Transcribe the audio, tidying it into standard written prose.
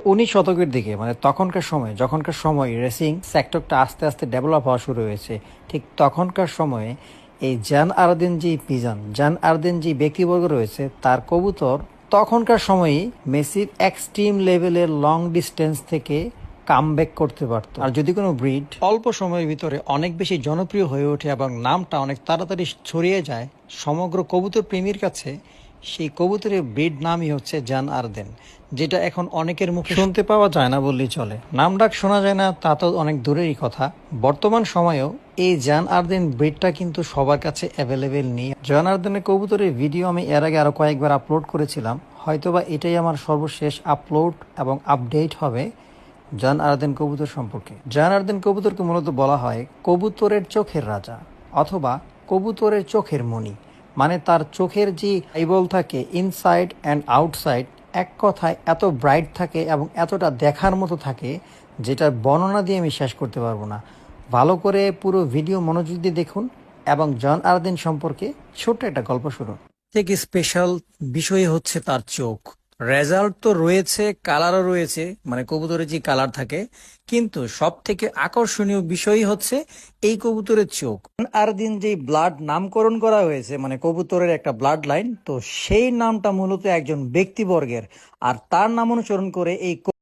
19 শতকের দিকে মানে তখনকার সময় যখনকার সময় রেসিং সেক্টরটা আস্তে আস্তে ডেভেলপ হওয়া শুরু হয়েছে, ঠিক তখনকার সময়ে এই জান আরদিন যে পিজন জান আরদিন যে ব্যক্তিবর্গ রয়েছে তার কবুতর তখনকার সময়েই মেসির এক্সট্রিম লেভেলের লং ডিস্টেন্স থেকে কামব্যাক করতে পারতো। আর যদি কোনো ব্রিড অল্প সময়ের ভিতরে অনেক বেশি জনপ্রিয় হয়ে ওঠে এবং নামটা অনেক তাড়াতাড়ি ছড়িয়ে যায় সমগ্র কবুতর প্রেমীর কাছে, সেই কবুতরের ব্রিড নামই হচ্ছে জান আরদেন, যেটা এখন অনেকের মুখে শুনতে পাওয়া যায় না বললেই চলে। নাম ডাক শোনা যায় না তা তো অনেক দূরেরই কথা, বর্তমান সময়েও এই জান আরদেন ব্রিডটা কিন্তু সবার কাছে অ্যাভেলেবেল নেই। জান আরদেনের কবুতরের ভিডিও আমি এর আগে আরো কয়েকবার আপলোড করেছিলাম, হয়তোবা এটাই আমার সর্বশেষ আপলোড এবং আপডেট হবে জান আরদেন কবুতর সম্পর্কে। জান আরদেন কবুতরকে মূলত বলা হয় কবুতরের চোখের রাজা অথবা কবুতরের চোখের মণি। মানে তার চোখের যে আইবল থাকে ইনসাইড অ্যান্ড আউটসাইড, এক কথায় এত ব্রাইট থাকে এবং এতটা দেখার মতো থাকে যেটার বর্ণনা দিয়ে আমি শেষ করতে পারবো না। ভালো করে পুরো ভিডিও মনোযোগ দিয়ে দেখুন এবং জন আরদিন সম্পর্কে ছোট্ট একটা গল্প শুনুন। থেকে স্পেশাল বিষয় হচ্ছে তার চোখ। রেজাল্ট তো রয়েছে, কালারও রয়েছে, মানে কবুতরের যে কালার থাকে, কিন্তু সব থেকে আকর্ষণীয় বিষয় হচ্ছে এই কবুতরের চোখ। আর দিন যে ব্লাড নামকরণ করা হয়েছে মানে কবুতরের একটা ব্লাড লাইন, তো সেই নামটা মূলত একজন ব্যক্তিবর্গের, আর তার নাম অনুসরণ করে এই